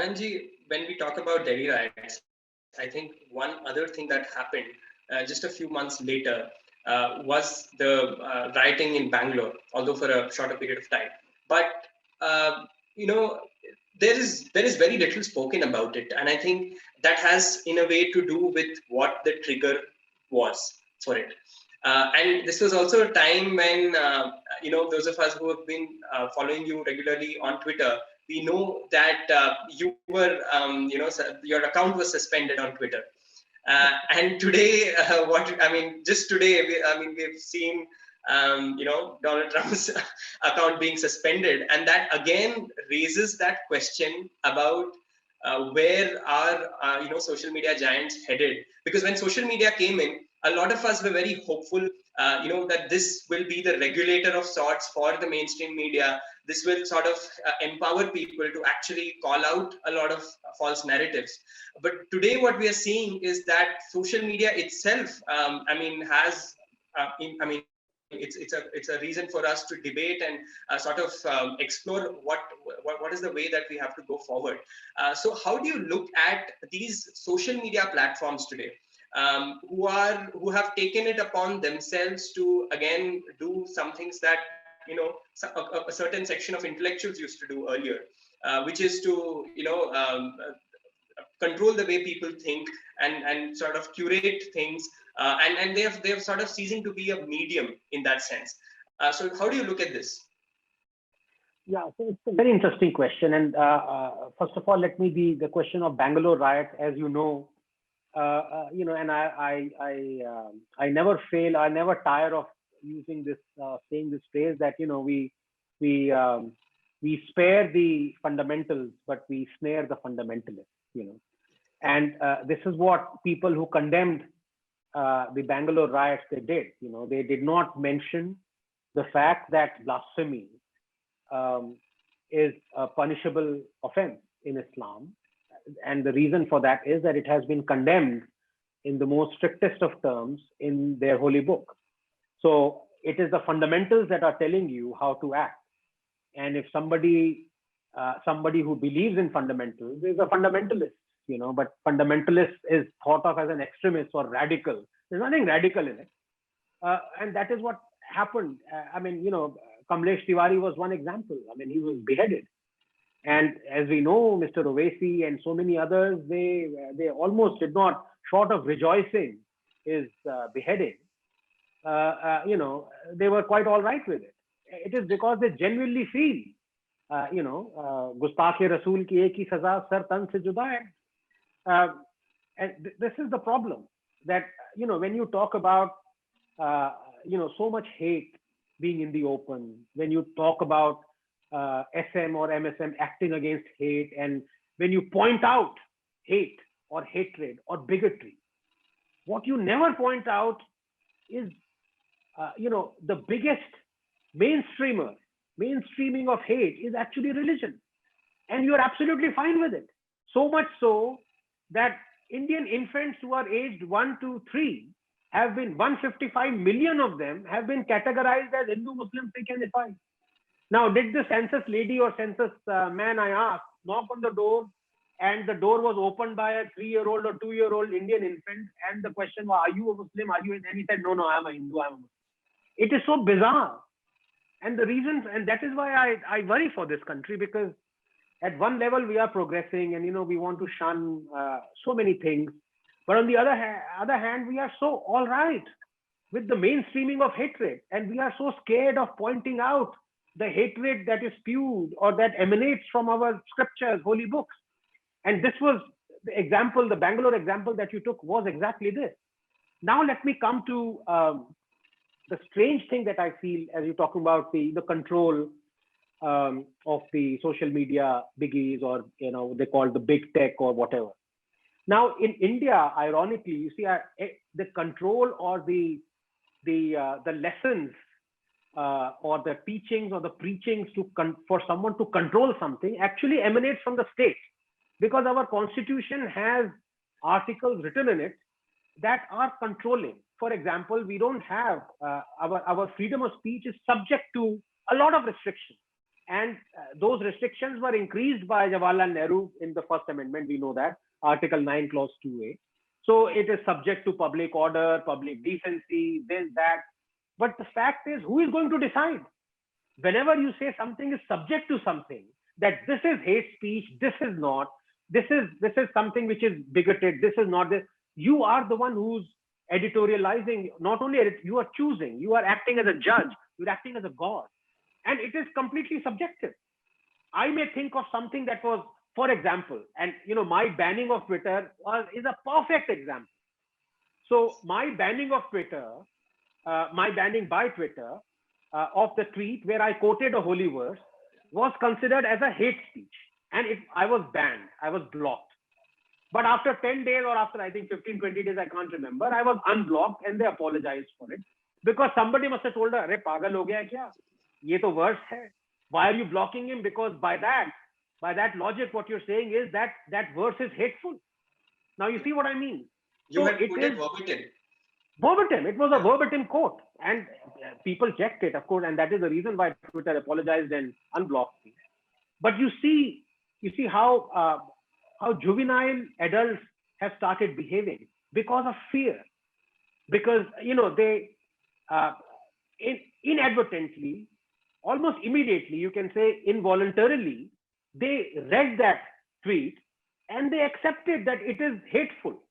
Anandji, when we talk about Delhi riots, I think one other thing that happened just a few months later was the rioting in Bangalore, although for a shorter period of time. But uh, you know, there is very little spoken about it, and I think that has, in a way, to do with what the trigger was for it. And this was also a time when those of us who have been following you regularly on Twitter, we know that you were, your account was suspended on Twitter. And today, what I mean, just today, we've seen, Donald Trump's account being suspended, and that again raises that question about where are social media giants headed? Because when social media came in, a lot of us were very hopeful, that this will be the regulator of sorts for the mainstream media. This will sort of empower people to actually call out a lot of false narratives. But today, what we are seeing is that social media itself, has, it's a reason for us to debate and explore what is the way that we have to go forward. So, how do you look at these social media platforms today? Who have taken it upon themselves to again do some things that a certain section of intellectuals used to do earlier, which is to control the way people think and sort of curate things, and they've sort of ceasing to be a medium in that sense. So how do you look at this? Yeah, so it's a very interesting question. And first of all, let me be the question of Bangalore riots, as you know, and I never fail, I never tire of using this, saying this phrase that, we spare the fundamentals, but we snare the fundamentalists. And this is what people who condemned the Bangalore riots, they did. They did not mention the fact that blasphemy is a punishable offense in Islam. And the reason for that is that it has been condemned in the most strictest of terms in their holy book. So it is the fundamentals that are telling you how to act. And if somebody who believes in fundamentals is a fundamentalist, but fundamentalist is thought of as an extremist or radical. There's nothing radical in it. And that is what happened. Kamlesh Tiwari was one example. He was beheaded. And as we know, Mr. Owaisi and so many others, they almost did not, short of rejoicing his beheading, they were quite all right with it. It is because they genuinely feel, Gustakh-e Rasool ki ek hi saza sar tan se juda hai. And this is the problem, that, when you talk about, so much hate being in the open, when you talk about SM or MSM acting against hate, and when you point out hate or hatred or bigotry, what you never point out is, the biggest mainstreaming of hate is actually religion. And you're absolutely fine with it. So much so that Indian infants who are aged 1 to 3 have been, 155 million of them have been categorized as Hindu, Muslim, Sikh, and Isai. Now, did the census lady or census man, I asked, knock on the door, and the door was opened by a 3-year-old or 2-year-old Indian infant, and the question was, are you a Muslim? Are you? And he said, no, I'm a Hindu, I'm a Muslim. It is so bizarre. And the reasons, and that is why I worry for this country, because at one level we are progressing, and we want to shun so many things, but on the other hand, we are so all right with the mainstreaming of hatred, and we are so scared of pointing out the hatred that is spewed or that emanates from our scriptures, holy books. And this was the example, the Bangalore example that you took was exactly this. Now let me come to the strange thing that I feel as you're talking about the control of the social media biggies, or they call the big tech or whatever. Now in India, ironically, you see the control or the lessons or the teachings or the preachings for someone to control something actually emanates from the state, because our constitution has articles written in it that are controlling. For example, we don't have our freedom of speech is subject to a lot of restrictions. And those restrictions were increased by Jawaharlal Nehru in the First Amendment. We know that, Article 9, Clause 2A. So it is subject to public order, public decency, this, that. But the fact is, who is going to decide? Whenever you say something is subject to something, that this is hate speech, this is not, this is something which is bigoted, this is not this, you are the one who's editorializing. Not only you are choosing, you are acting as a judge, you're acting as a god, and it is completely subjective. I may think of something that was, for example, and my banning of Twitter is a perfect example. So my banning of Twitter, my banning by Twitter of the tweet where I quoted a holy verse was considered as a hate speech. And I was banned, I was blocked. But after 10 days or after, I think 15, 20 days, I can't remember, I was unblocked and they apologized for it. Because somebody must have told her, "Arey, pagal ho gaya kya? Ye to verse hai. Why are you blocking him?" Because by that logic, what you're saying is that verse is hateful. Now you see what I mean? You had put it verbatim. Verbatim. It was a verbatim quote, and people checked it, of course, and that is the reason why Twitter apologized and unblocked me. But you see how juvenile adults have started behaving because of fear, because they inadvertently, almost immediately, you can say involuntarily, they read that tweet and they accepted that it is hateful,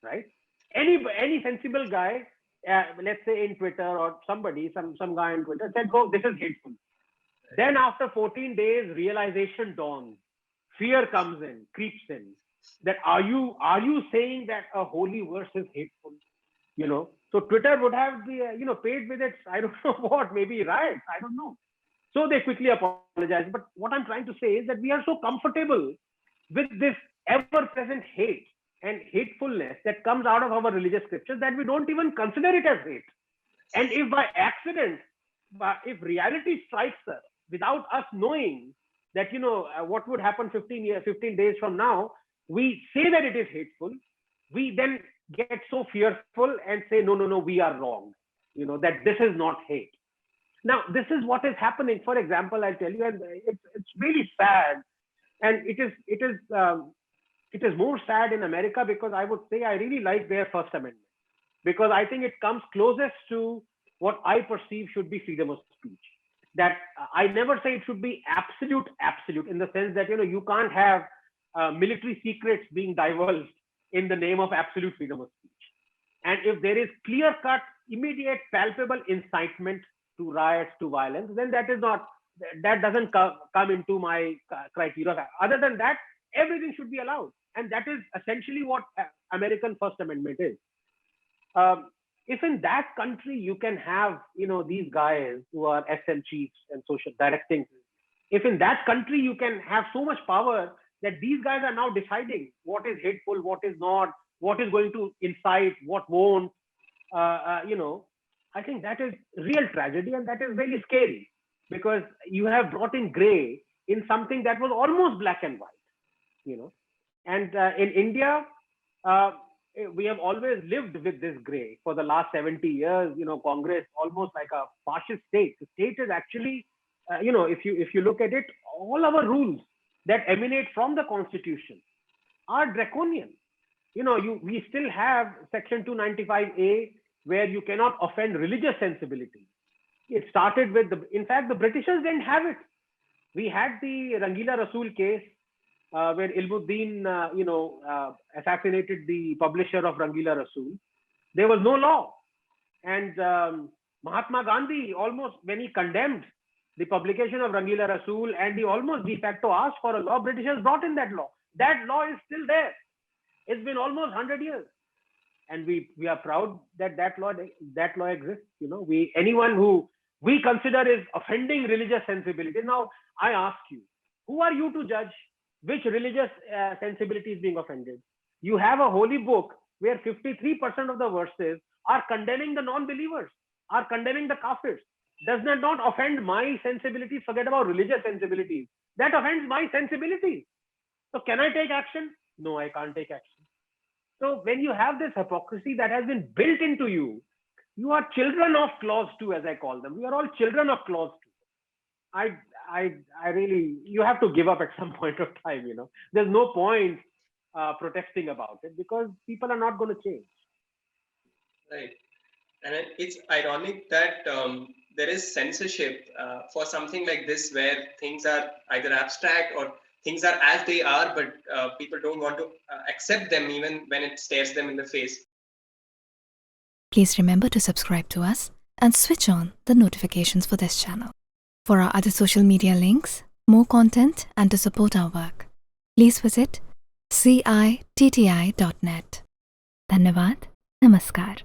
right? Any sensible guy, let's say in Twitter, or some guy on Twitter said, "Oh, this is hateful." Then after 14 days, realization dawns, fear comes in, creeps in. That are you saying that a holy verse is hateful? So Twitter would have paid with its, I don't know what, maybe riots, I don't know. So they quickly apologize. But what I'm trying to say is that we are so comfortable with this ever-present hate and hatefulness that comes out of our religious scriptures that we don't even consider it as hate. And if by accident, if reality strikes us without us knowing that, what would happen 15 days from now, we say that it is hateful, we then get so fearful and say, no, we are wrong, that this is not hate. Now, this is what is happening. For example, I'll tell you, and it's really sad. And it is more sad in America, because I would say I really like their First Amendment, because I think it comes closest to what I perceive should be freedom of speech. That I never say it should be absolute, in the sense that, you can't have military secrets being divulged in the name of absolute freedom of speech. And if there is clear-cut, immediate, palpable incitement to riots, to violence, then that doesn't come into my criteria. Other than that, everything should be allowed. And that is essentially what American First Amendment is. If in that country you can have, these guys who are SM chiefs and social directing, if in that country you can have so much power that these guys are now deciding what is hateful, what is not, what is going to incite, what won't, I think that is real tragedy, and that is very scary, because you have brought in gray in something that was almost black and white, And in India, we have always lived with this gray for the last 70 years. Congress, almost like a fascist state. The state is actually, if you look at it, all our rules that emanate from the Constitution are draconian. We still have Section 295A, where you cannot offend religious sensibility. It started with in fact, the Britishers didn't have it. We had the Rangila Rasool case, where Ilmuddin, assassinated the publisher of Rangila Rasool. There was no law. And Mahatma Gandhi, almost when he condemned the publication of Rangila Rasool, and he almost de facto asked for a law, Britishers brought in that law. That law is still there. It's been almost 100 years. And we are proud that law exists. Anyone who we consider is offending religious sensibility. Now, I ask you, who are you to judge which religious sensibility is being offended? You have a holy book where 53% of the verses are condemning the non-believers, are condemning the kafirs. Does that not offend my sensibilities? Forget about religious sensibilities. That offends my sensibilities. So can I take action? No, I can't take action. So when you have this hypocrisy that has been built into you, you are children of clause 2, as I call them. We are all children of clause 2. I really, you have to give up at some point of time. There's no point protesting about it because people are not going to change. Right. And it's ironic that there is censorship for something like this, where things are either abstract or things are as they are, but people don't want to accept them even when it stares them in the face. Please remember to subscribe to us and switch on the notifications for this channel. For our other social media links, more content, and to support our work, please visit citti.net. Dhanyavad. Namaskar.